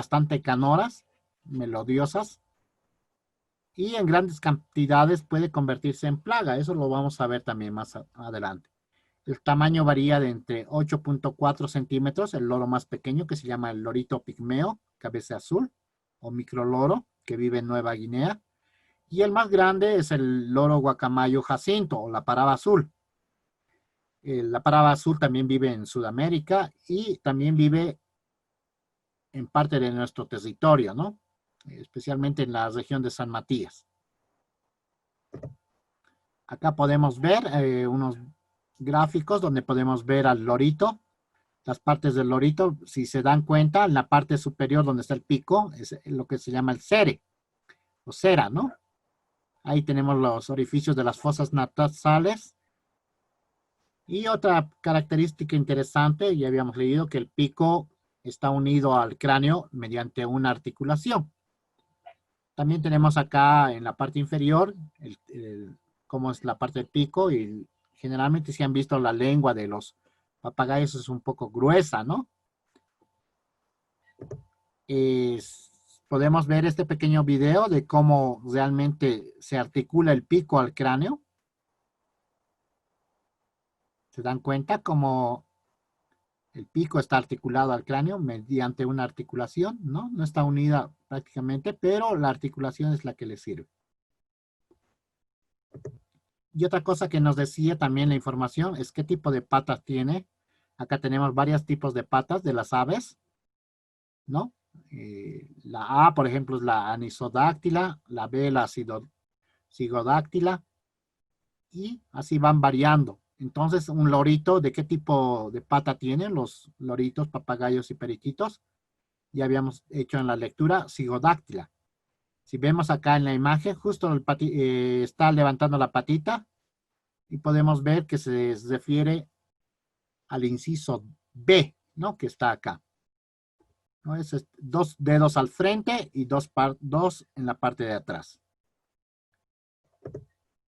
bastante canoras, melodiosas, y en grandes cantidades puede convertirse en plaga. Eso lo vamos a ver también más adelante. El tamaño varía de entre 8.4 centímetros, el loro más pequeño, que se llama el lorito pigmeo, cabeza azul, o microloro, que vive en Nueva Guinea. Y el más grande es el loro guacamayo jacinto, o la paraba azul. La paraba azul también vive en Sudamérica y también vive en parte de nuestro territorio, ¿no? Especialmente en la región de San Matías. Acá podemos ver unos gráficos donde podemos ver al lorito, las partes del lorito. Si se dan cuenta, en la parte superior donde está el pico, es lo que se llama el cere, o cera, ¿no? Ahí tenemos los orificios de las fosas nasales. Y otra característica interesante, ya habíamos leído que el pico está unido al cráneo mediante una articulación. También tenemos acá en la parte inferior cómo es la parte del pico, y generalmente si han visto la lengua de los papagayos es un poco gruesa, ¿no? Podemos ver este pequeño video de cómo realmente se articula el pico al cráneo. ¿Se dan cuenta cómo el pico está articulado al cráneo mediante una articulación, ¿no? No está unida prácticamente, pero la articulación es la que le sirve. Y otra cosa que nos decía también la información es qué tipo de patas tiene. Acá tenemos varios tipos de patas de las aves, ¿no? La A, por ejemplo, es la anisodáctila, la B, la cigodáctila, y así van variando. Entonces, un lorito, ¿de qué tipo de pata tienen los loritos, papagayos y periquitos? Ya habíamos hecho en la lectura cigodáctila. Si vemos acá en la imagen, justo está levantando la patita y podemos ver que se refiere al inciso B, ¿no? Que está acá, ¿no? Es dos dedos al frente y dos en la parte de atrás.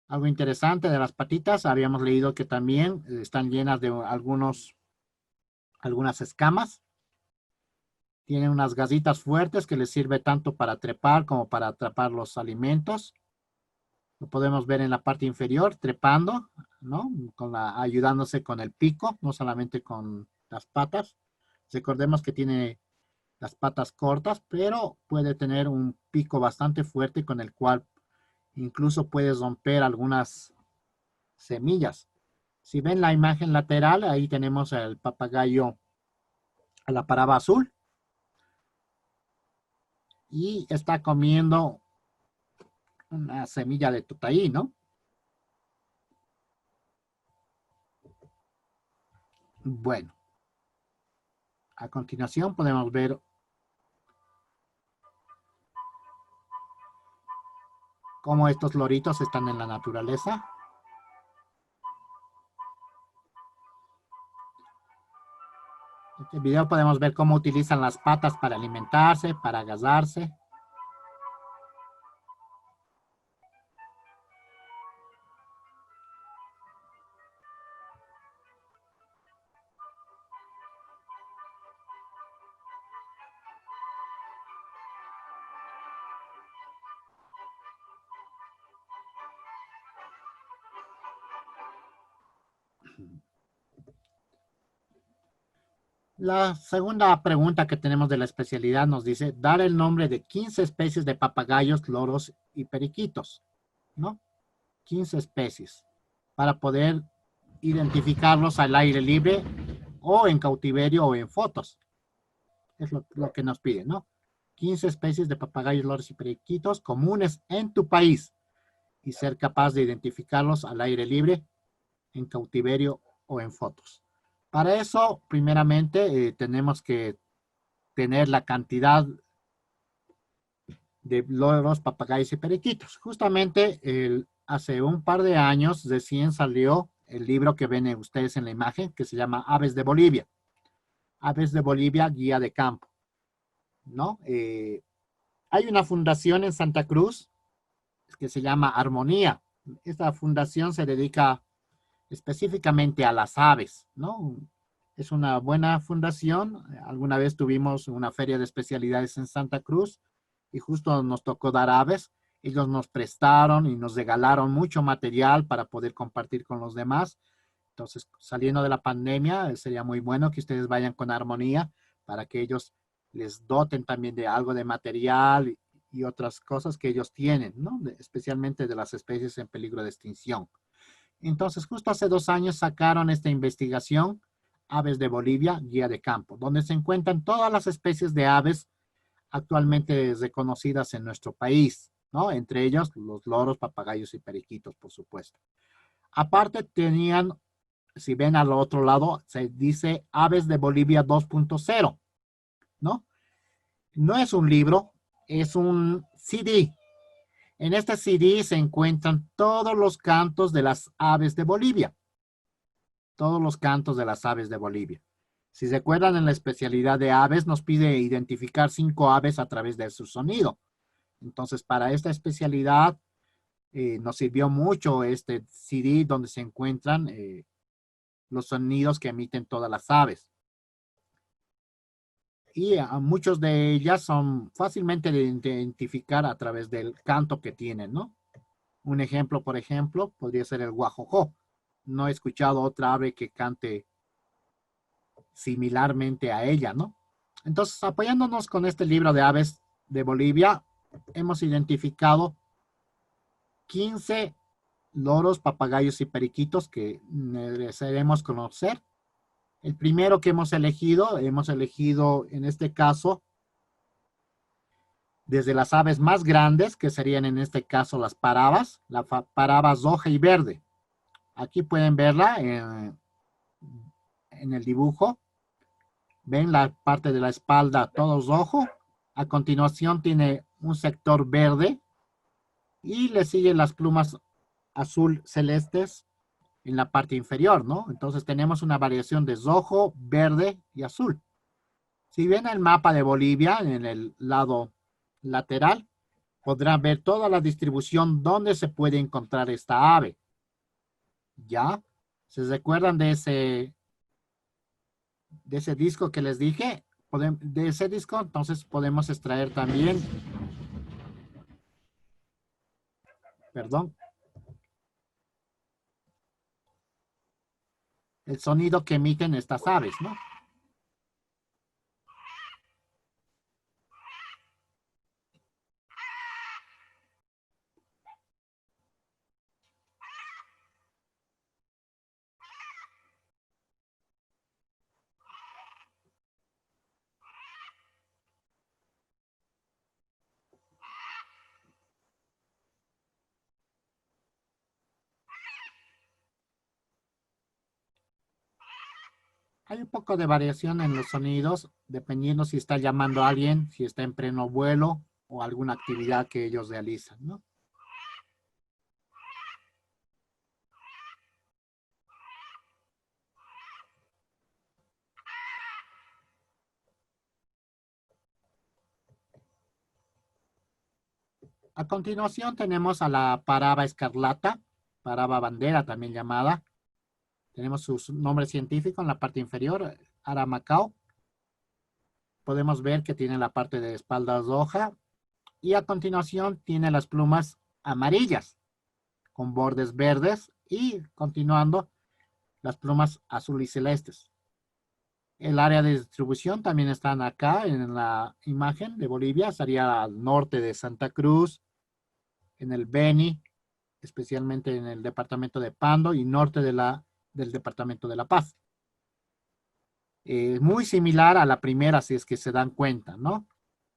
Algo interesante de las patitas, habíamos leído que también están llenas de algunas escamas. Tienen unas garritas fuertes que les sirve tanto para trepar como para atrapar los alimentos. Lo podemos ver en la parte inferior, trepando, ¿no? Ayudándose con el pico, no solamente con las patas. Recordemos que tiene las patas cortas, pero puede tener un pico bastante fuerte con el cual incluso puedes romper algunas semillas. Si ven la imagen lateral, ahí tenemos el papagayo a la paraba azul. Y está comiendo una semilla de tutaí, ¿no? Bueno, a continuación podemos ver cómo estos loritos están en la naturaleza. En este video podemos ver cómo utilizan las patas para alimentarse, para agarrarse. La segunda pregunta que tenemos de la especialidad nos dice, dar el nombre de 15 especies de papagayos, loros y periquitos, ¿no? 15 especies, para poder identificarlos al aire libre o en cautiverio o en fotos. Es lo que nos pide, ¿no? 15 especies de papagayos, loros y periquitos comunes en tu país y ser capaz de identificarlos al aire libre, en cautiverio o en fotos. Para eso, primeramente, tenemos que tener la cantidad de loros, papagayos y periquitos. Justamente hace un par de años recién salió el libro que ven ustedes en la imagen, que se llama Aves de Bolivia. Aves de Bolivia, guía de campo, ¿no? Hay una fundación en Santa Cruz que se llama Armonía. Esta fundación se dedica específicamente a las aves, ¿no? Es una buena fundación. Alguna vez tuvimos una feria de especialidades en Santa Cruz y justo nos tocó dar aves. Ellos nos prestaron y nos regalaron mucho material para poder compartir con los demás. Entonces, saliendo de la pandemia, sería muy bueno que ustedes vayan con armonía para que ellos les doten también de algo de material y otras cosas que ellos tienen, ¿no? Especialmente de las especies en peligro de extinción. Entonces, justo hace 2 años sacaron esta investigación, Aves de Bolivia, Guía de Campo, donde se encuentran todas las especies de aves actualmente reconocidas en nuestro país, ¿no? Entre ellos los loros, papagayos y periquitos, por supuesto. Aparte tenían, si ven al otro lado, se dice Aves de Bolivia 2.0, ¿no? No es un libro, es un CD. En este CD se encuentran todos los cantos de las aves de Bolivia. Todos los cantos de las aves de Bolivia. Si se acuerdan, en la especialidad de aves nos pide identificar 5 aves a través de su sonido. Entonces, para esta especialidad nos sirvió mucho este CD donde se encuentran los sonidos que emiten todas las aves. Y muchos de ellas son fácilmente de identificar a través del canto que tienen, ¿no? Un ejemplo, por ejemplo, podría ser el guajojó. No he escuchado otra ave que cante similarmente a ella, ¿no? Entonces, apoyándonos con este libro de aves de Bolivia, hemos identificado 15 loros, papagayos y periquitos que desearemos conocer. El primero que hemos elegido en este caso desde las aves más grandes, que serían en este caso las parabas, la paraba roja y verde. Aquí pueden verla en el dibujo. Ven la parte de la espalda todo rojo. A continuación tiene un sector verde y le siguen las plumas azul celestes en la parte inferior, ¿no? Entonces tenemos una variación de rojo, verde y azul. Si ven el mapa de Bolivia en el lado lateral, podrán ver toda la distribución donde se puede encontrar esta ave. ¿Ya? ¿Se recuerdan de ese disco que les dije? De ese disco, entonces podemos extraer también, perdón, el sonido que emiten estas aves, ¿no? Hay un poco de variación en los sonidos, dependiendo si está llamando a alguien, si está en pleno vuelo o alguna actividad que ellos realizan, ¿no? A continuación tenemos a la paraba escarlata, paraba bandera también llamada. Tenemos su nombre científico en la parte inferior, Aramacao. Podemos ver que tiene la parte de espalda roja y a continuación tiene las plumas amarillas con bordes verdes y continuando las plumas azul y celestes. El área de distribución también están acá en la imagen de Bolivia, estaría al norte de Santa Cruz, en el Beni, especialmente en el departamento de Pando y norte del departamento de La Paz. Muy similar a la primera, si es que se dan cuenta, ¿no?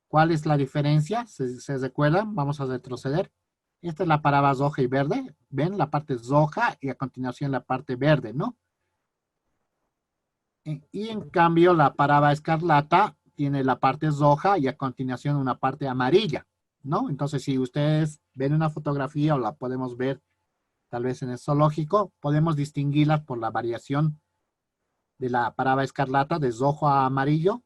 ¿Cuál es la diferencia? ¿Se recuerdan? Vamos a retroceder. Esta es la paraba roja y verde. ¿Ven? La parte roja y a continuación la parte verde, ¿no? Y en cambio la paraba escarlata tiene la parte roja y a continuación una parte amarilla, ¿no? Entonces si ustedes ven una fotografía o la podemos ver tal vez en el zoológico, podemos distinguirlas por la variación de la paraba escarlata de rojo a amarillo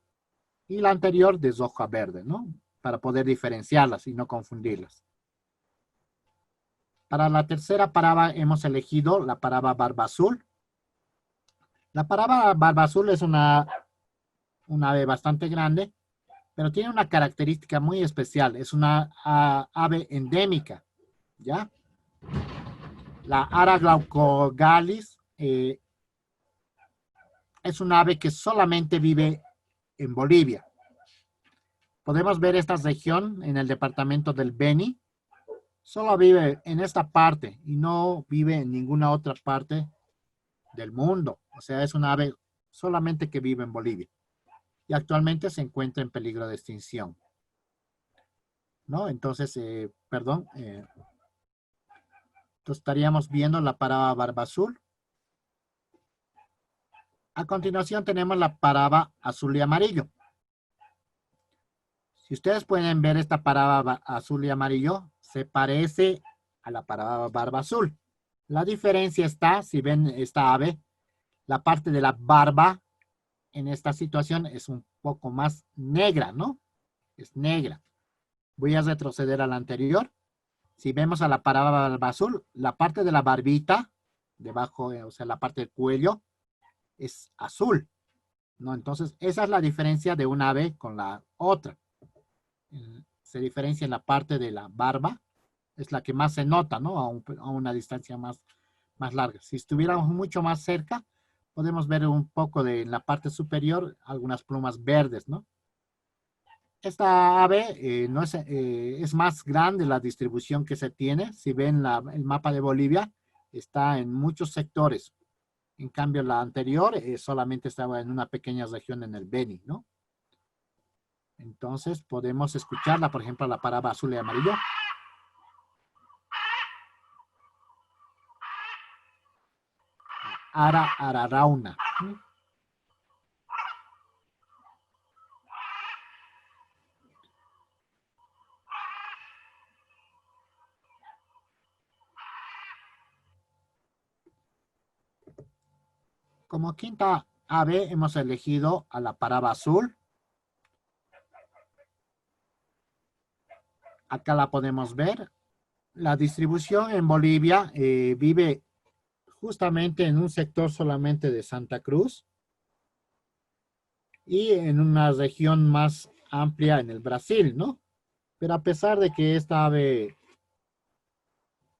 y la anterior de rojo a verde, ¿no? Para poder diferenciarlas y no confundirlas. Para la tercera paraba hemos elegido la paraba barba azul. La paraba barba azul es una ave bastante grande, pero tiene una característica muy especial. Es una ave endémica, ¿ya? La Ara glaucogalis es un ave que solamente vive en Bolivia. Podemos ver esta región en el departamento del Beni. Solo vive en esta parte y no vive en ninguna otra parte del mundo. O sea, es un ave solamente que vive en Bolivia. Y actualmente se encuentra en peligro de extinción. ¿No? Entonces, perdón, entonces estaríamos viendo la paraba barba azul. A continuación tenemos la paraba azul y amarillo. Si ustedes pueden ver esta paraba azul y amarillo, se parece a la paraba barba azul. La diferencia está, si ven esta ave, la parte de la barba en esta situación es un poco más negra, ¿no? Es negra. Voy a retroceder a la anterior. Si vemos a la paraba barba azul, la parte de la barbita, debajo, o sea, la parte del cuello, es azul, ¿no? Entonces, esa es la diferencia de una ave con la otra. Se diferencia en la parte de la barba, es la que más se nota, ¿no? A una distancia más larga. Si estuviéramos mucho más cerca, podemos ver un poco de en la parte superior algunas plumas verdes, ¿no? Esta ave no es más grande la distribución que se tiene. Si ven el mapa de Bolivia, está en muchos sectores. En cambio, la anterior solamente estaba en una pequeña región en el Beni, ¿no? Entonces, podemos escucharla, por ejemplo, la paraba azul y amarillo. Ara ararauna. Como quinta ave hemos elegido a la paraba azul. Acá la podemos ver. La distribución en Bolivia vive justamente en un sector solamente de Santa Cruz y en una región más amplia en el Brasil, ¿no? Pero a pesar de que esta ave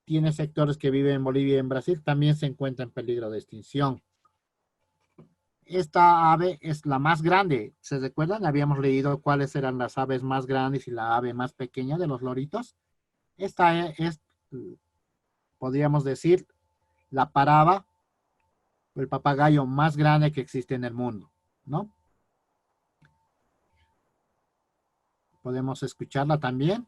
tiene sectores que viven en Bolivia y en Brasil, también se encuentra en peligro de extinción. Esta ave es la más grande. ¿Se recuerdan? Habíamos leído cuáles eran las aves más grandes y la ave más pequeña de los loritos. Esta es, podríamos decir, la paraba o el papagayo más grande que existe en el mundo, ¿no? Podemos escucharla también.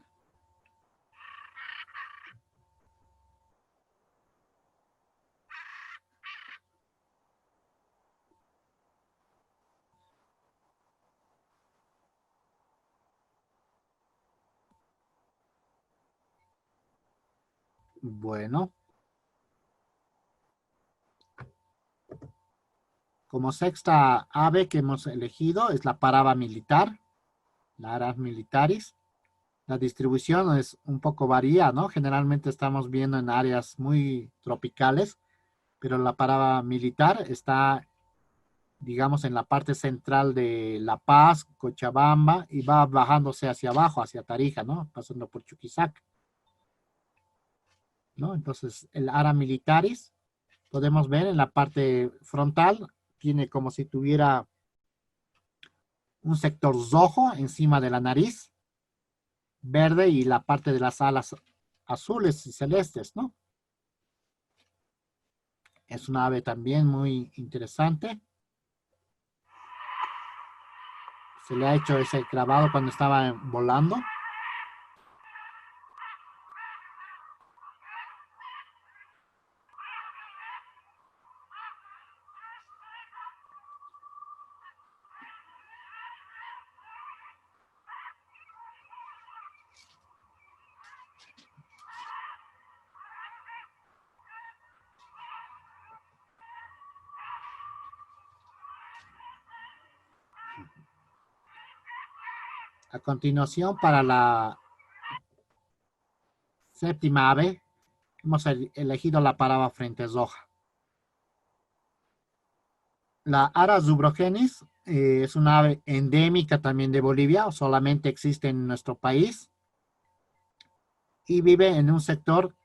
Bueno, como sexta ave que hemos elegido es la paraba militar, la Aras militaris. La distribución es un poco varía, ¿no? Generalmente estamos viendo en áreas muy tropicales, pero la paraba militar está, digamos, en la parte central de La Paz, Cochabamba, y va bajándose hacia abajo, hacia Tarija, ¿no? Pasando por Chuquisaca, ¿no? Entonces, el ara militaris, podemos ver en la parte frontal, tiene como si tuviera un sector rojo encima de la nariz, verde y la parte de las alas azules y celestes, ¿no? Es una ave también muy interesante. Se le ha hecho ese grabado cuando estaba volando. A continuación, para la séptima ave, hemos elegido la paraba frente roja. La Ara zubrogenis es una ave endémica también de Bolivia, o solamente existe en nuestro país y vive en un sector,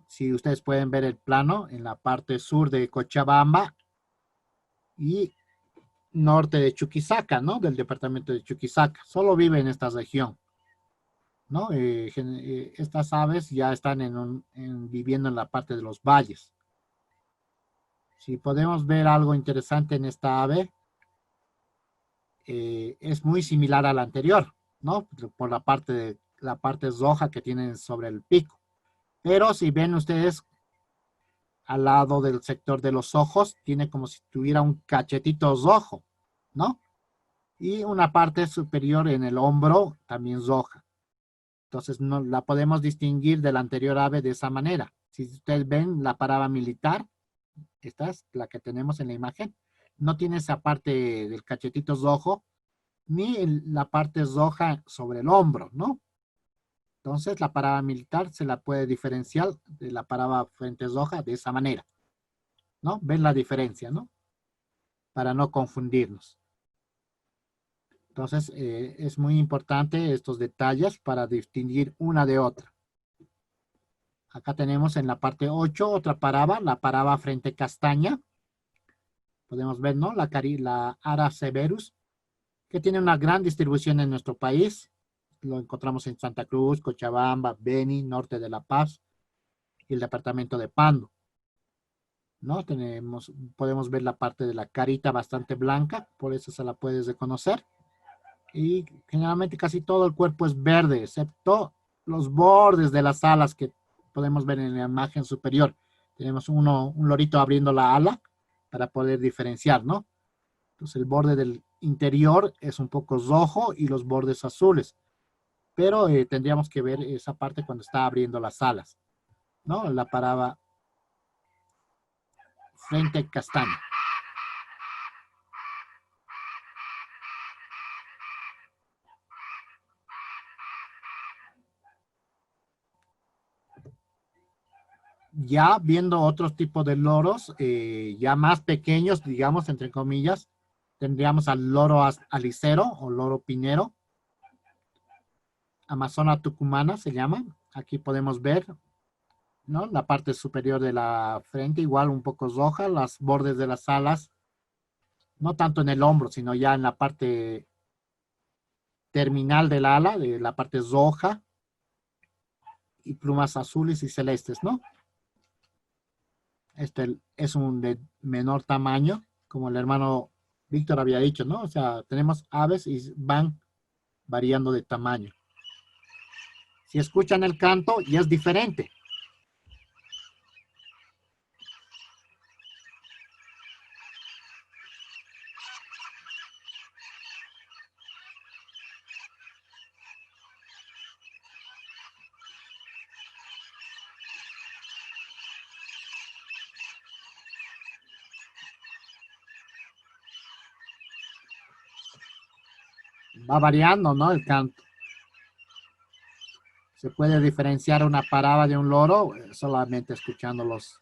si ustedes pueden ver el plano, en la parte sur de Cochabamba y norte de Chuquisaca, ¿no? Del departamento de Chuquisaca. Solo vive en esta región, ¿no? Estas aves ya están viviendo en la parte de los valles. Si podemos ver algo interesante en esta ave, es muy similar a la anterior, ¿no? Por la parte roja que tienen sobre el pico. Pero si ven ustedes al lado del sector de los ojos, tiene como si tuviera un cachetito rojo, ¿no? Y una parte superior en el hombro también roja. Entonces no la podemos distinguir de la anterior ave de esa manera. Si ustedes ven la paraba militar, esta es la que tenemos en la imagen, no tiene esa parte del cachetito rojo, ni la parte roja sobre el hombro, ¿no? Entonces la parada militar se la puede diferenciar de la parada frente roja de esa manera, ¿no? ¿Ven la diferencia, no? Para no confundirnos. Entonces es muy importante estos detalles para distinguir una de otra. Acá tenemos en la parte 8 otra paraba, la paraba frente castaña. Podemos ver, ¿no? La Ara severus, que tiene una gran distribución en nuestro país. Lo encontramos en Santa Cruz, Cochabamba, Beni, norte de La Paz y el departamento de Pando, ¿no? Podemos ver la parte de la carita bastante blanca, por eso se la puedes reconocer. Y generalmente casi todo el cuerpo es verde, excepto los bordes de las alas que podemos ver en la imagen superior. Tenemos un lorito abriendo la ala para poder diferenciar, ¿no? Entonces el borde del interior es un poco rojo y los bordes azules. Pero tendríamos que ver esa parte cuando está abriendo las alas, ¿no? La paraba frente castaña. Ya viendo otros tipos de loros, ya más pequeños, digamos, entre comillas, tendríamos al loro alicero o loro pinero, Amazona tucumana se llama. Aquí podemos ver, ¿no? La parte superior de la frente, igual un poco roja, los bordes de las alas, no tanto en el hombro, sino ya en la parte terminal del ala, de la parte roja, y plumas azules y celestes, ¿no? Este es un de menor tamaño, como el hermano Víctor había dicho, ¿no? O sea, tenemos aves y van variando de tamaño. Si escuchan el canto, ya es diferente. Va variando, ¿no? El canto. Se puede diferenciar una parada de un loro solamente escuchándolos.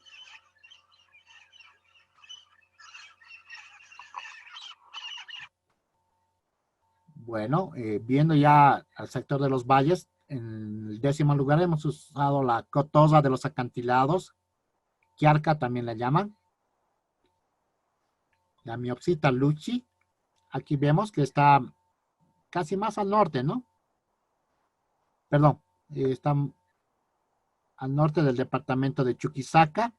Bueno, viendo ya al sector de los valles, en el 10º lugar hemos usado la cotosa de los acantilados, quiarca también la llaman, la miopsita luchi. Aquí vemos que está casi más al norte, ¿no? Perdón, está al norte del departamento de Chuquisaca,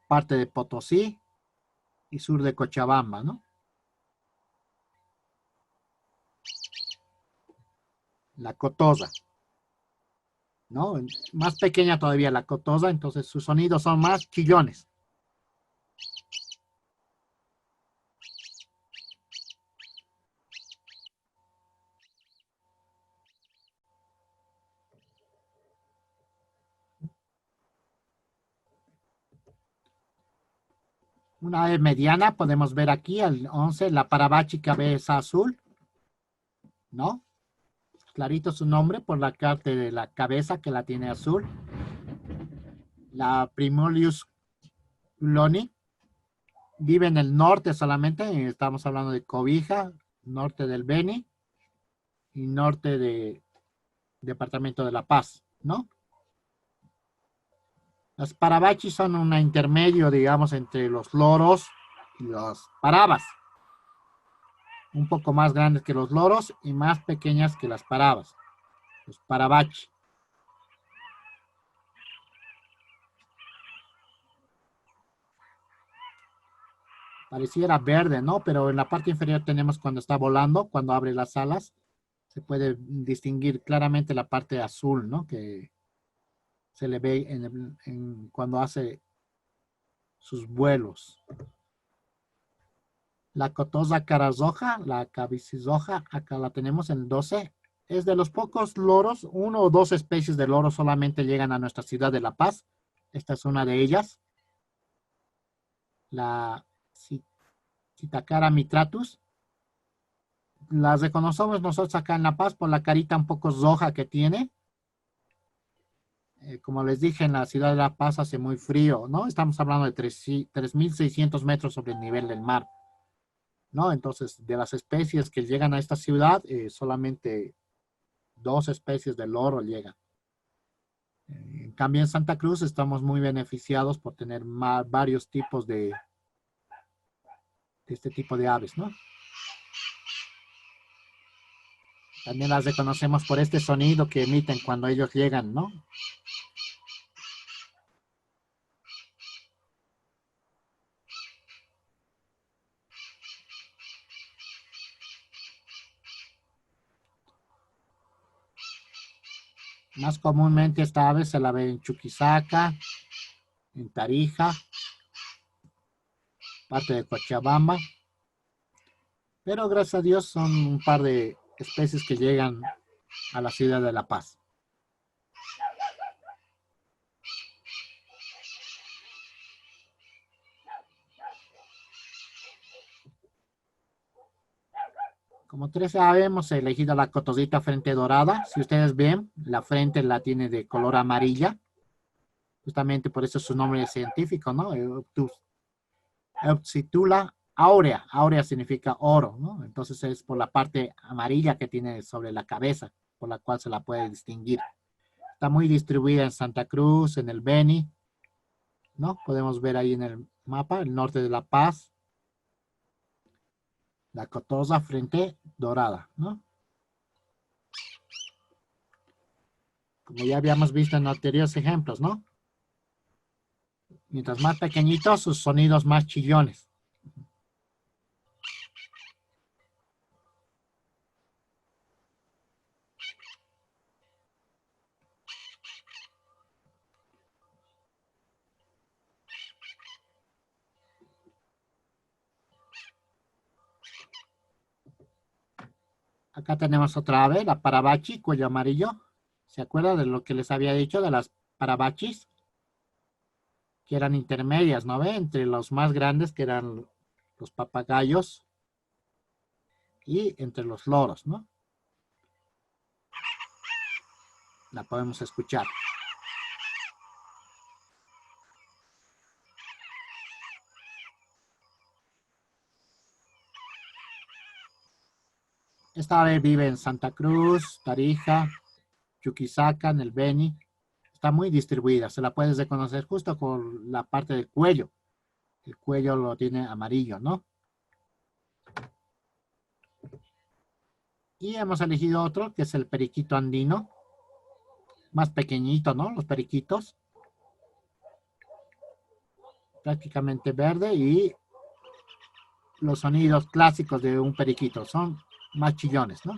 parte de Potosí y sur de Cochabamba, ¿no? La cotosa, ¿no? Más pequeña todavía la cotosa, entonces sus sonidos son más chillones. Una ave mediana, podemos ver aquí al 11, la Parabachi cabeza azul, ¿no? Clarito su nombre por la parte de la cabeza que la tiene azul. La Primolius loni, vive en el norte solamente, estamos hablando de Cobija, norte del Beni y norte de departamento de La Paz, ¿no? Las parabachis son un intermedio, digamos, entre los loros y los parabas. Un poco más grandes que los loros y más pequeñas que las parabas. Los parabachi. Pareciera verde, ¿no? Pero en la parte inferior tenemos cuando está volando, cuando abre las alas, se puede distinguir claramente la parte azul, ¿no? Que se le ve cuando hace sus vuelos. La cotosa carazoja, la cabicizoja, acá la tenemos en 12. Es de los pocos loros, uno o dos especies de loros solamente llegan a nuestra ciudad de La Paz. Esta es una de ellas. La Citacara mitratus. Las reconocemos nosotros acá en La Paz por la carita un poco roja que tiene. Como les dije, en la ciudad de La Paz hace muy frío, ¿no? Estamos hablando de 3.600 metros sobre el nivel del mar, ¿no? Entonces, de las especies que llegan a esta ciudad, solamente dos especies de loro llegan. En cambio, en Santa Cruz estamos muy beneficiados por tener varios tipos de este tipo de aves, ¿no? También las reconocemos por este sonido que emiten cuando ellos llegan, ¿no? Más comúnmente esta ave se la ve en Chuquisaca, en Tarija, parte de Cochabamba, pero gracias a Dios son un par de especies que llegan a la ciudad de La Paz. Como 13 ave hemos elegido la cotosita frente dorada. Si ustedes ven, la frente la tiene de color amarilla. Justamente por eso es su nombre científico, ¿no? Eupsitula áurea. Áurea significa oro, ¿no? Entonces es por la parte amarilla que tiene sobre la cabeza, por la cual se la puede distinguir. Está muy distribuida en Santa Cruz, en el Beni, ¿no? Podemos ver ahí en el mapa, el norte de La Paz, la cotosa frente dorada, ¿no? Como ya habíamos visto en anteriores ejemplos, ¿no? Mientras más pequeñitos, sus sonidos más chillones. Acá tenemos otra ave, la parabachi, cuello amarillo. ¿Se acuerda de lo que les había dicho de las parabachis? Que eran intermedias, ¿no ve? Entre los más grandes, que eran los papagayos, y entre los loros, ¿no? La podemos escuchar. Esta ave vive en Santa Cruz, Tarija, Chuquisaca, en el Beni. Está muy distribuida. Se la puedes reconocer justo por la parte del cuello. El cuello lo tiene amarillo, ¿no? Y hemos elegido otro, que es el periquito andino. Más pequeñito, ¿no? Los periquitos. Prácticamente verde y los sonidos clásicos de un periquito son más chillones, ¿no?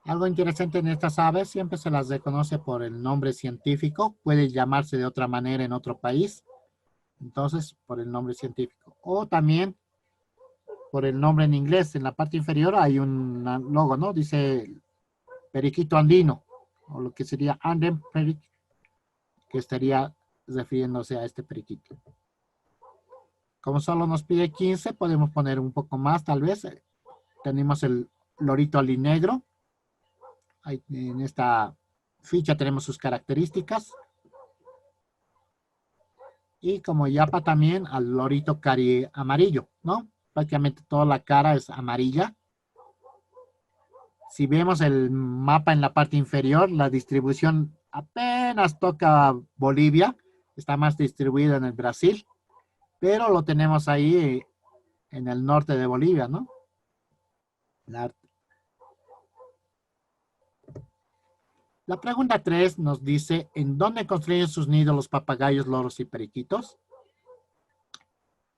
Algo interesante en estas aves, siempre se las reconoce por el nombre científico, puede llamarse de otra manera en otro país, entonces por el nombre científico. O también por el nombre en inglés, en la parte inferior hay un logo, ¿no? Dice periquito andino, o lo que sería Anden Peric, que estaría refiriéndose a este periquito. Como solo nos pide 15, podemos poner un poco más, tal vez. Tenemos el lorito alinegro. En esta ficha tenemos sus características. Y como yapa también al lorito cari amarillo, ¿no? Prácticamente toda la cara es amarilla. Si vemos el mapa en la parte inferior, la distribución apenas toca Bolivia, está más distribuida en el Brasil, pero lo tenemos ahí en el norte de Bolivia, ¿no? La, la pregunta 3 nos dice, ¿en dónde construyen sus nidos los papagayos, loros y periquitos?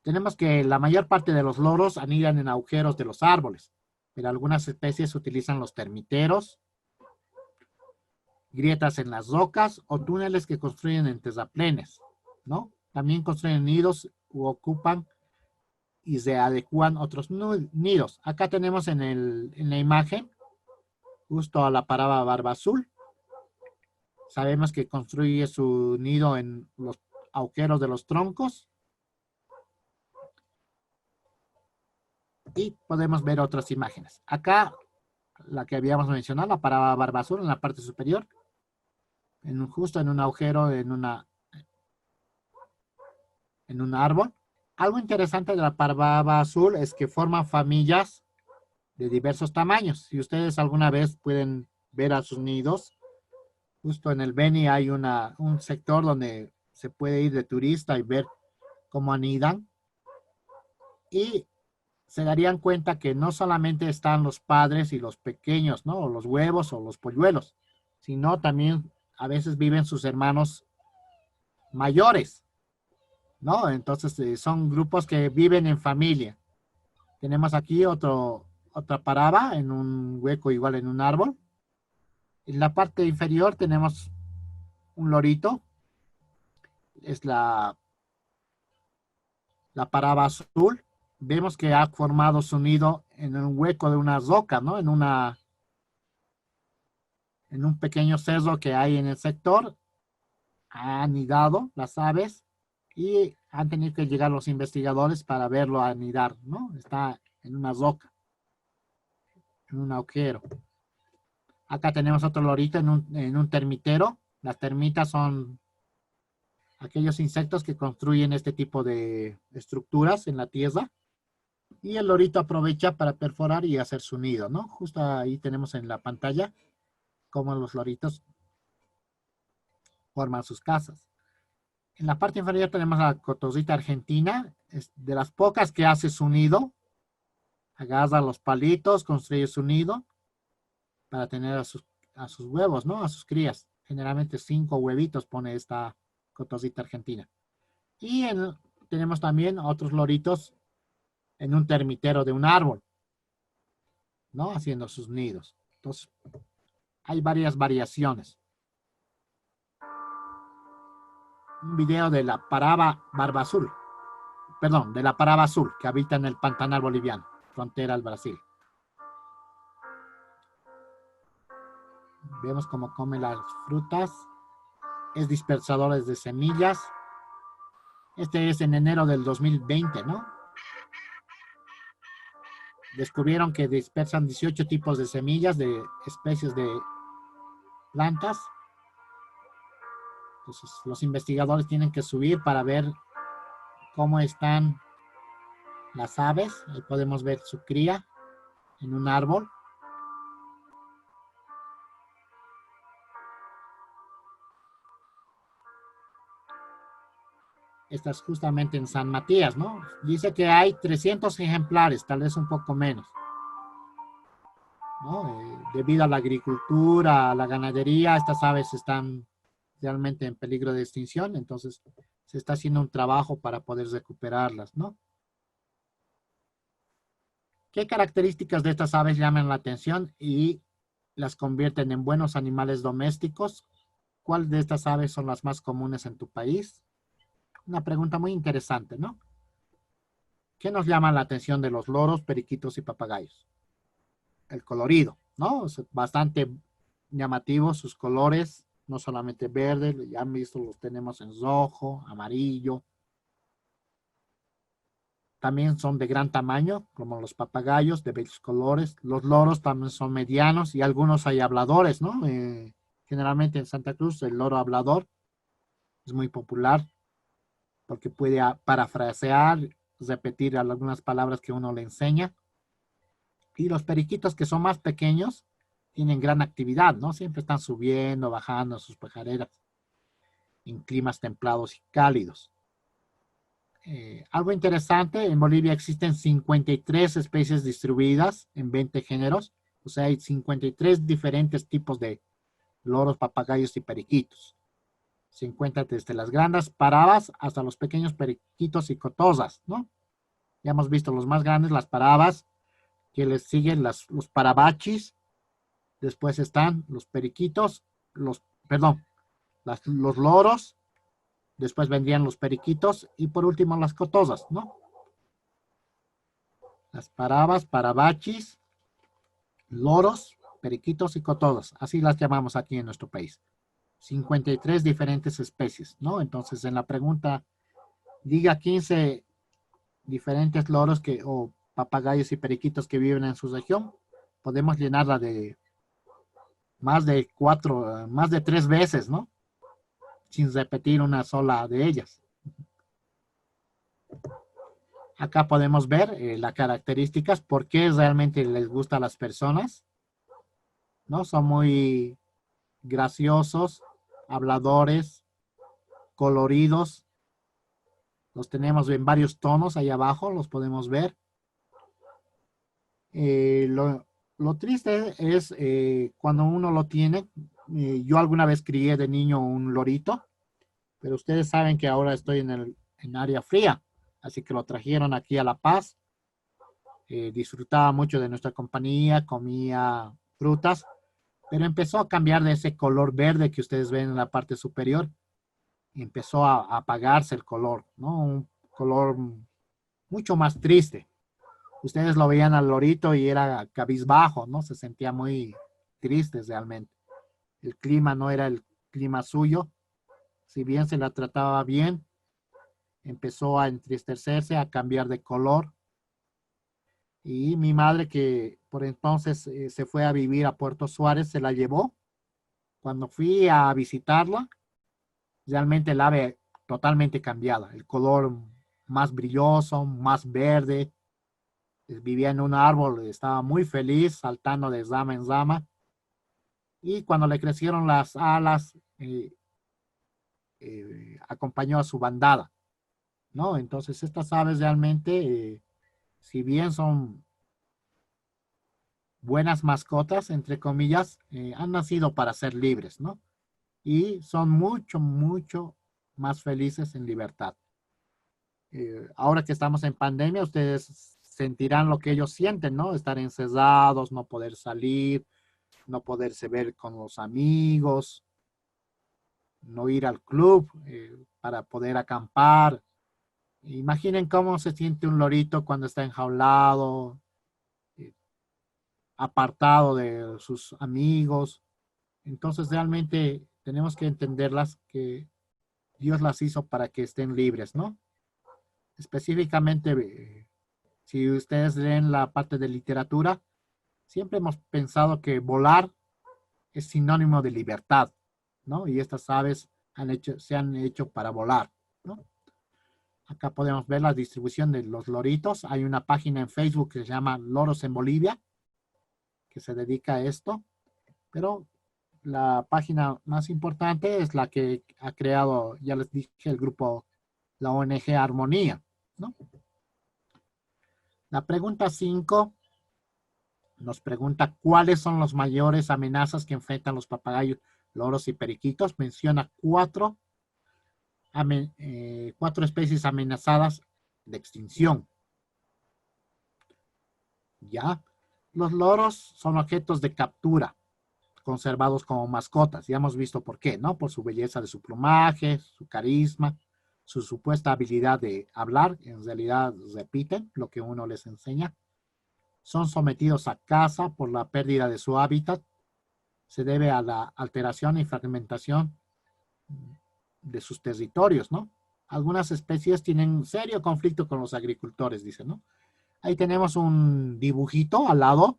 Tenemos que la mayor parte de los loros anidan en agujeros de los árboles, pero algunas especies utilizan los termiteros, grietas en las rocas o túneles que construyen en terraplenes, ¿no? También construyen nidos u ocupan y se adecúan otros nidos. Acá tenemos en la imagen justo a la paraba barba azul. Sabemos que construye su nido en los agujeros de los troncos. Y podemos ver otras imágenes. Acá, la que habíamos mencionado, la paraba barba azul en la parte superior. Justo en un agujero, en un árbol. Algo interesante de la parababa azul es que forman familias de diversos tamaños. Si ustedes alguna vez pueden ver a sus nidos, justo en el Beni hay un sector donde se puede ir de turista y ver cómo anidan. Y se darían cuenta que no solamente están los padres y los pequeños, ¿no? O los huevos o los polluelos, sino también a veces viven sus hermanos mayores, ¿no? Entonces son grupos que viven en familia. Tenemos aquí otra parada en un hueco igual en un árbol. En la parte inferior tenemos un lorito, es la parada azul. Vemos que ha formado su nido en un hueco de una roca, ¿no? En un pequeño cerro que hay en el sector. Ha anidado las aves y han tenido que llegar los investigadores para verlo anidar, ¿no? Está en una roca, en un agujero. Acá tenemos otro lorito en un termitero. Las termitas son aquellos insectos que construyen este tipo de estructuras en la tierra. Y el lorito aprovecha para perforar y hacer su nido, ¿no? Justo ahí tenemos en la pantalla cómo los loritos forman sus casas. En la parte inferior tenemos la cotorrita argentina, es de las pocas que hace su nido. Agarra los palitos, construye su nido para tener a sus huevos, ¿no? A sus crías. Generalmente 5 huevitos pone esta cotorrita argentina. Y tenemos también otros loritos en un termitero de un árbol, ¿no? Haciendo sus nidos. Entonces, hay varias variaciones. Un video de la paraba barba azul, perdón, de la paraba azul que habita en el Pantanal boliviano, frontera al Brasil. Vemos cómo come las frutas. Es dispersador de semillas. Este es en enero del 2020, ¿no? Descubrieron que dispersan 18 tipos de semillas de especies de plantas. Entonces, los investigadores tienen que subir para ver cómo están las aves. Ahí podemos ver su cría en un árbol. Esta es justamente en San Matías, ¿no? Dice que hay 300 ejemplares, tal vez un poco menos, ¿no? Debido a la agricultura, a la ganadería, estas aves están realmente en peligro de extinción, entonces se está haciendo un trabajo para poder recuperarlas, ¿no? ¿Qué características de estas aves llaman la atención y las convierten en buenos animales domésticos? ¿Cuál de estas aves son las más comunes en tu país? Una pregunta muy interesante, ¿no? ¿Qué nos llama la atención de los loros, periquitos y papagayos? El colorido, ¿no? Es bastante llamativos sus colores, no solamente verde, ya han visto, los tenemos en rojo, amarillo. También son de gran tamaño, como los papagayos, de bellos colores. Los loros también son medianos y algunos hay habladores, ¿no? Generalmente en Santa Cruz el loro hablador es muy popular. porque puede parafrasear, repetir algunas palabras que uno le enseña. Y los periquitos que son más pequeños tienen gran actividad, ¿no? Siempre están subiendo, bajando sus pajareras en climas templados y cálidos. Algo interesante, en Bolivia existen 53 especies distribuidas en 20 géneros, o sea, hay 53 diferentes tipos de loros, papagayos y periquitos. Se encuentran desde las grandes parabas hasta los pequeños periquitos y cotosas, ¿no? Ya hemos visto los más grandes, las parabas, que les siguen los parabachis, después están los periquitos, los loros, después vendrían los periquitos y por último las cotosas, ¿no? Las parabas, parabachis, loros, periquitos y cotosas, así las llamamos aquí en nuestro país. 53 diferentes especies, ¿no? Entonces en la pregunta, diga 15 diferentes loros o papagayos y periquitos que viven en su región, podemos llenarla de más de 4, más de 3 veces, ¿no? Sin repetir una sola de ellas. Acá podemos ver las características, por qué realmente les gusta a las personas, ¿no? Son muy graciosos, habladores, coloridos. Los tenemos en varios tonos ahí abajo, los podemos ver. Lo triste es cuando uno lo tiene. Yo alguna vez crié de niño un lorito, pero ustedes saben que ahora estoy en área fría, así que lo trajeron aquí a La Paz. Disfrutaba mucho de nuestra compañía, comía frutas, pero empezó a cambiar de ese color verde que ustedes ven en la parte superior. Y empezó a apagarse el color, ¿no? Un color mucho más triste. Ustedes lo veían al lorito y era cabizbajo, ¿no? Se sentía muy triste realmente. El clima no era el clima suyo. Si bien se la trataba bien, empezó a entristecerse, a cambiar de color. Y mi madre, que por entonces se fue a vivir a Puerto Suárez, se la llevó. Cuando fui a visitarla, realmente el ave totalmente cambiada. El color más brilloso, más verde. Vivía en un árbol, estaba muy feliz, saltando de rama en rama. Y cuando le crecieron las alas, acompañó a su bandada, ¿no? Entonces estas aves realmente, si bien son buenas mascotas, entre comillas, han nacido para ser libres, ¿no? Y son mucho, mucho más felices en libertad. Ahora que estamos en pandemia, ustedes sentirán lo que ellos sienten, ¿no? Estar encerrados, no poder salir, no poderse ver con los amigos, no ir al club para poder acampar. Imaginen cómo se siente un lorito cuando está enjaulado, eh, apartado de sus amigos. Entonces realmente tenemos que entenderlas que Dios las hizo para que estén libres, ¿no? Específicamente, si ustedes leen la parte de literatura, siempre hemos pensado que volar es sinónimo de libertad, ¿no? Y estas aves se han hecho para volar, ¿no? Acá podemos ver la distribución de los loritos. Hay una página en Facebook que se llama Loros en Bolivia, que se dedica a esto, pero la página más importante es la que ha creado, ya les dije, el grupo, la ONG Armonía, ¿no? La pregunta 5 nos pregunta cuáles son las mayores amenazas que enfrentan los papagayos, loros y periquitos. Menciona cuatro especies amenazadas de extinción. ¿Ya? Los loros son objetos de captura, conservados como mascotas. Ya hemos visto por qué, ¿no? Por su belleza de su plumaje, su carisma, su supuesta habilidad de hablar. En realidad repiten lo que uno les enseña. Son sometidos a caza por la pérdida de su hábitat. Se debe a la alteración y fragmentación de sus territorios, ¿no? Algunas especies tienen serio conflicto con los agricultores, dicen, ¿no? Ahí tenemos un dibujito al lado,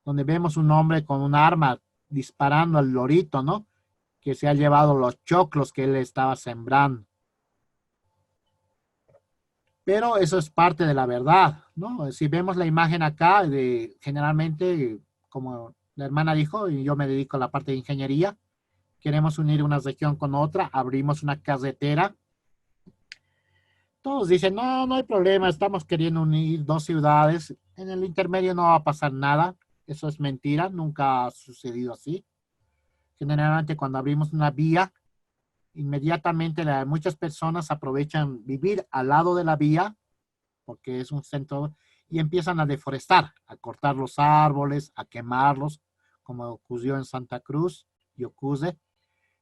donde vemos un hombre con un arma disparando al lorito, ¿no? Que se ha llevado los choclos que él estaba sembrando. Pero eso es parte de la verdad, ¿no? Si vemos la imagen acá, generalmente, como la hermana dijo, y yo me dedico a la parte de ingeniería, queremos unir una región con otra, abrimos una carretera. Todos dicen, no, no hay problema, estamos queriendo unir dos ciudades, en el intermedio no va a pasar nada. Eso es mentira, nunca ha sucedido así. Generalmente cuando abrimos una vía, inmediatamente muchas personas aprovechan vivir al lado de la vía, porque es un centro, y empiezan a deforestar, a cortar los árboles, a quemarlos, como ocurrió en Santa Cruz y Ocuse.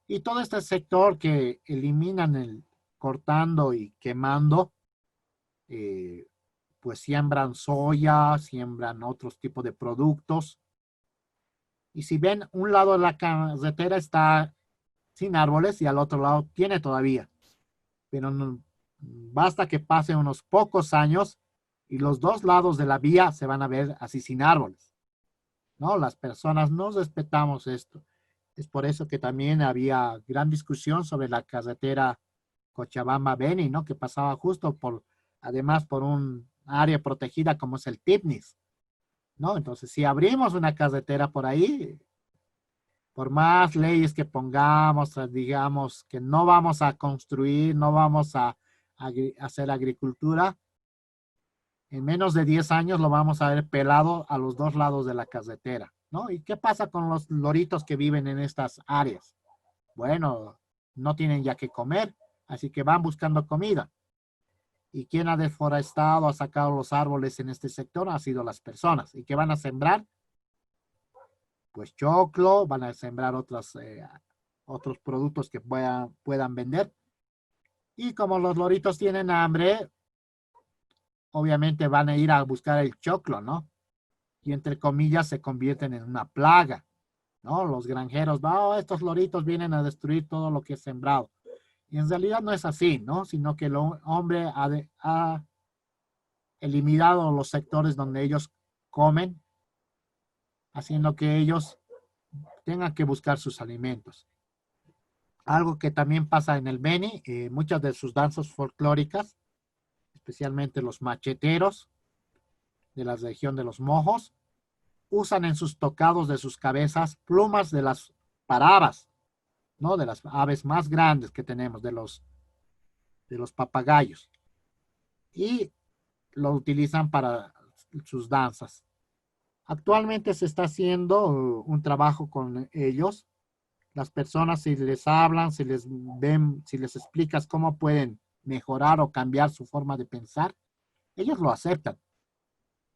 Y todo este sector que eliminan cortando y quemando, eh, pues siembran soya, siembran otros tipos de productos. Y si ven, un lado de la carretera está sin árboles y al otro lado tiene todavía. Pero basta que pasen unos pocos años y los dos lados de la vía se van a ver así sin árboles, ¿no? Las personas no respetamos esto. Es por eso que también había gran discusión sobre la carretera Cochabamba-Beni, ¿no? Que pasaba justo además por un área protegida como es el Tipnis, ¿no? Entonces, si abrimos una carretera por ahí, por más leyes que pongamos, digamos que no vamos a construir, no vamos a hacer agricultura, en menos de 10 años lo vamos a ver pelado a los dos lados de la carretera, ¿no? ¿Y qué pasa con los loritos que viven en estas áreas? Bueno, no tienen ya que comer, así que van buscando comida. ¿Y quién ha deforestado, ha sacado los árboles en este sector? Ha sido las personas. ¿Y qué van a sembrar? Pues choclo, van a sembrar otros productos que puedan vender. Y como los loritos tienen hambre, obviamente van a ir a buscar el choclo, ¿no? Y entre comillas se convierten en una plaga, ¿no? Los granjeros, no, estos loritos vienen a destruir todo lo que es sembrado. Y en realidad no es así, ¿no? Sino que el hombre ha eliminado los sectores donde ellos comen, haciendo que ellos tengan que buscar sus alimentos. Algo que también pasa en el Beni, muchas de sus danzas folclóricas, especialmente los macheteros de la región de los Mojos, usan en sus tocados de sus cabezas plumas de las parabas, ¿no? De las aves más grandes que tenemos, de los papagayos. Y lo utilizan para sus danzas. Actualmente se está haciendo un trabajo con ellos. Las personas, si les hablan, si les ven, si les explicas cómo pueden mejorar o cambiar su forma de pensar, ellos lo aceptan.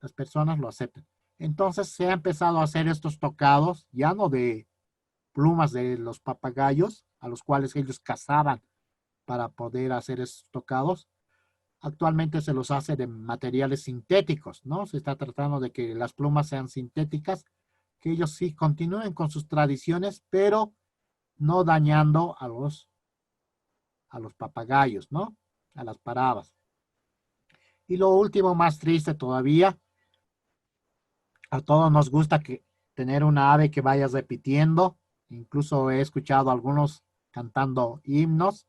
Las personas lo aceptan. Entonces se ha empezado a hacer estos tocados, ya no de plumas de los papagayos, a los cuales ellos cazaban para poder hacer estos tocados. Actualmente se los hace de materiales sintéticos, ¿no? Se está tratando de que las plumas sean sintéticas, que ellos sí continúen con sus tradiciones, pero no dañando a los papagayos, ¿no? A las parabas. Y lo último, más triste todavía, a todos nos gusta tener una ave que vaya repitiendo. Incluso he escuchado a algunos cantando himnos.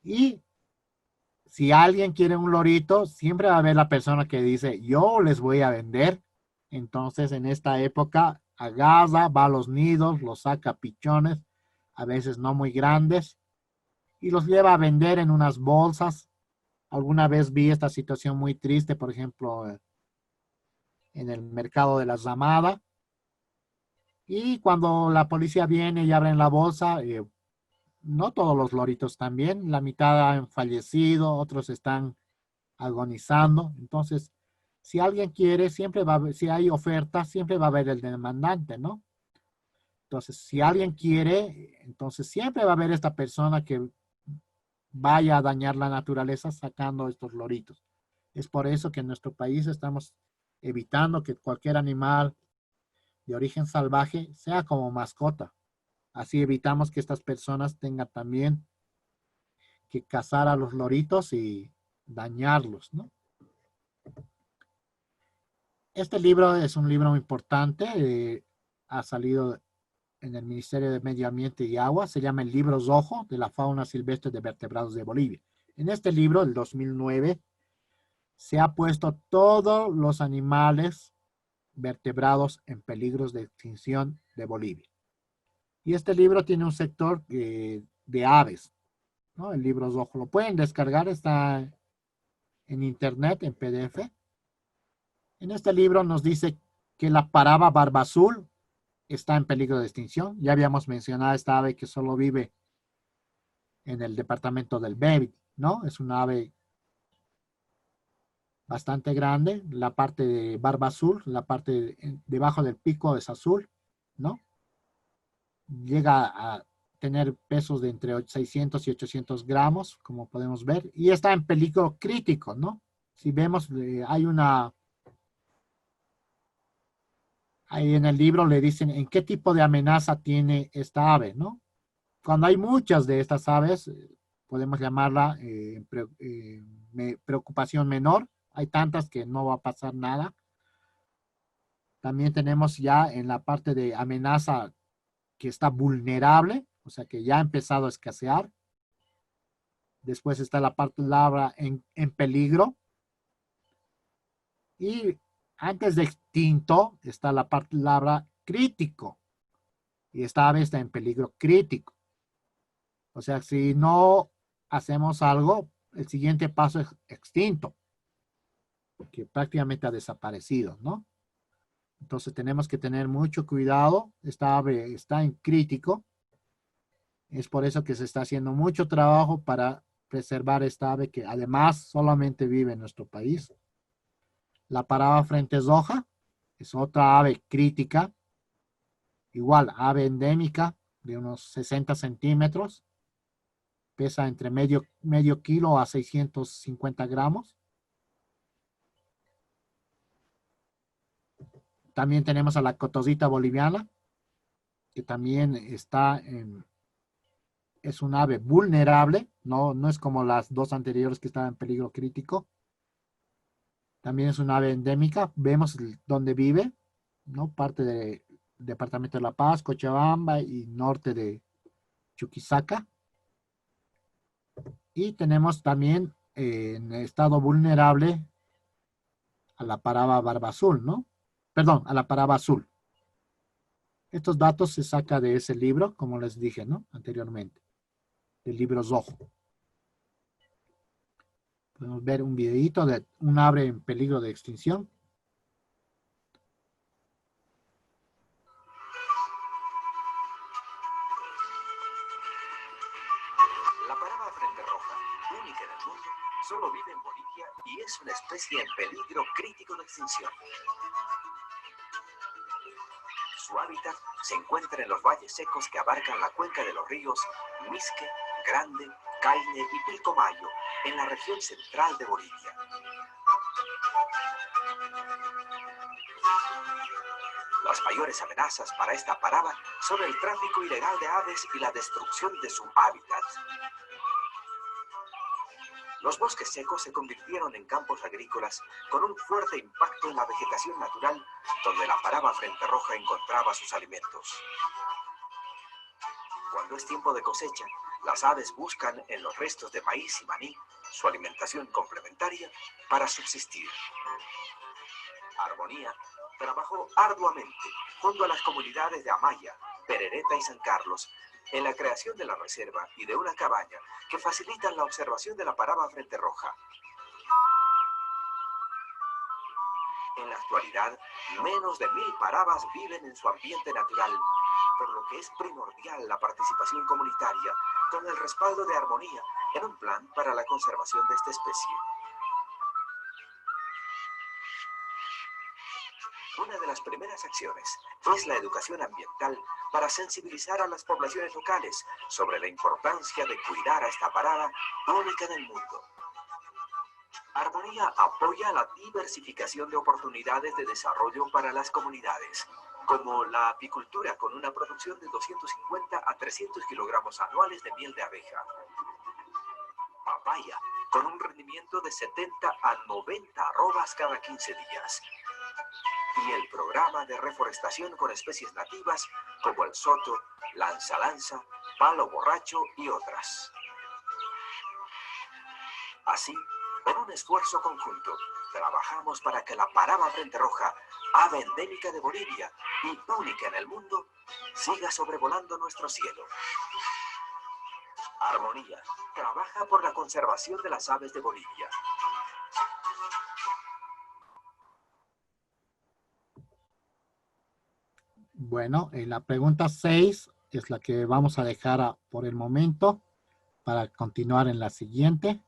Y si alguien quiere un lorito, siempre va a haber la persona que dice, yo les voy a vender. Entonces, en esta época, agarra, va a los nidos, los saca pichones, a veces no muy grandes, y los lleva a vender en unas bolsas. Alguna vez vi esta situación muy triste, por ejemplo, en el mercado de la Ramada. Y cuando la policía viene y abren la bolsa, no todos los loritos también, la mitad han fallecido, otros están agonizando. Entonces, si alguien quiere, siempre va a haber, si hay oferta, siempre va a haber el demandante, ¿no? Entonces, si alguien quiere, entonces siempre va a haber esta persona que vaya a dañar la naturaleza sacando estos loritos. Es por eso que en nuestro país estamos evitando que cualquier animal de origen salvaje sea como mascota. Así evitamos que estas personas tengan también que cazar a los loritos y dañarlos, ¿no? Este libro es un libro importante, ha salido en el Ministerio de Medio Ambiente y Agua, se llama el Libro Rojo de la Fauna Silvestre de Vertebrados de Bolivia. En este libro, el 2009, se ha puesto todos los animales vertebrados en peligros de extinción de Bolivia. Y este libro tiene un sector de aves, ¿no? El libro rojo. Lo pueden descargar, está en internet, en PDF. En este libro nos dice que la paraba barba azul está en peligro de extinción. Ya habíamos mencionado esta ave que solo vive en el departamento del Bebi, ¿no? Es una ave bastante grande. La parte de barba azul, la parte debajo del pico es azul, ¿no? Llega a tener pesos de entre 600 y 800 gramos, como podemos ver, y está en peligro crítico, ¿no? Si vemos, ahí en el libro le dicen en qué tipo de amenaza tiene esta ave, ¿no? Cuando hay muchas de estas aves, podemos llamarla preocupación menor. Hay tantas que no va a pasar nada. También tenemos ya en la parte de amenaza que está vulnerable, o sea que ya ha empezado a escasear. Después está la parte labra en peligro. Y antes de extinto está la parte labra crítico. Y esta ave está en peligro crítico. O sea, si no hacemos algo, el siguiente paso es extinto, que prácticamente ha desaparecido, ¿no? Entonces tenemos que tener mucho cuidado. Esta ave está en crítico. Es por eso que se está haciendo mucho trabajo para preservar esta ave que además solamente vive en nuestro país. La parada frente roja es otra ave crítica. Igual, ave endémica de unos 60 centímetros. Pesa entre medio kilo a 650 gramos. También tenemos a la cotorrita boliviana, que también es un ave vulnerable, no es como las dos anteriores que estaban en peligro crítico. También es una ave endémica, vemos dónde vive, ¿no? Parte del departamento de La Paz, Cochabamba y norte de Chuquisaca. Y tenemos también en estado vulnerable a la paraba barba azul, ¿no? Perdón, a la paraba azul. Estos datos se saca de ese libro, como les dije, ¿no? Anteriormente, del libro rojo. Podemos ver un videito de un ave en peligro de extinción. La paraba frente roja, única en el mundo, solo vive en Bolivia y es una especie en peligro crítico de extinción. Su hábitat se encuentra en los valles secos que abarcan la cuenca de los ríos Misque, Grande, Caine y Pilcomayo, en la región central de Bolivia. Las mayores amenazas para esta parada son el tráfico ilegal de aves y la destrucción de su hábitat. Los bosques secos se convirtieron en campos agrícolas con un fuerte impacto en la vegetación natural donde la paraba frente roja encontraba sus alimentos. Cuando es tiempo de cosecha, las aves buscan en los restos de maíz y maní su alimentación complementaria para subsistir. Armonía trabajó arduamente junto a las comunidades de Amaya, Perereta y San Carlos en la creación de la reserva y de una cabaña que facilitan la observación de la paraba frente roja. En la actualidad, menos de 1000 parabas viven en su ambiente natural, por lo que es primordial la participación comunitaria con el respaldo de Armonía en un plan para la conservación de esta especie. Una de las primeras acciones es la educación ambiental para sensibilizar a las poblaciones locales sobre la importancia de cuidar a esta parada única en el mundo. Armonía apoya la diversificación de oportunidades de desarrollo para las comunidades, como la apicultura con una producción de 250 a 300 kilogramos anuales de miel de abeja. Papaya, con un rendimiento de 70 a 90 arrobas cada 15 días. Y el programa de reforestación con especies nativas como el soto, lanza-lanza, palo borracho y otras. Así, En un esfuerzo conjunto, trabajamos para que la paraba frente roja, ave endémica de Bolivia y única en el mundo, siga sobrevolando nuestro cielo. Armonía trabaja por la conservación de las aves de Bolivia. Bueno, la pregunta 6 es la que vamos a dejar por el momento para continuar en la siguiente.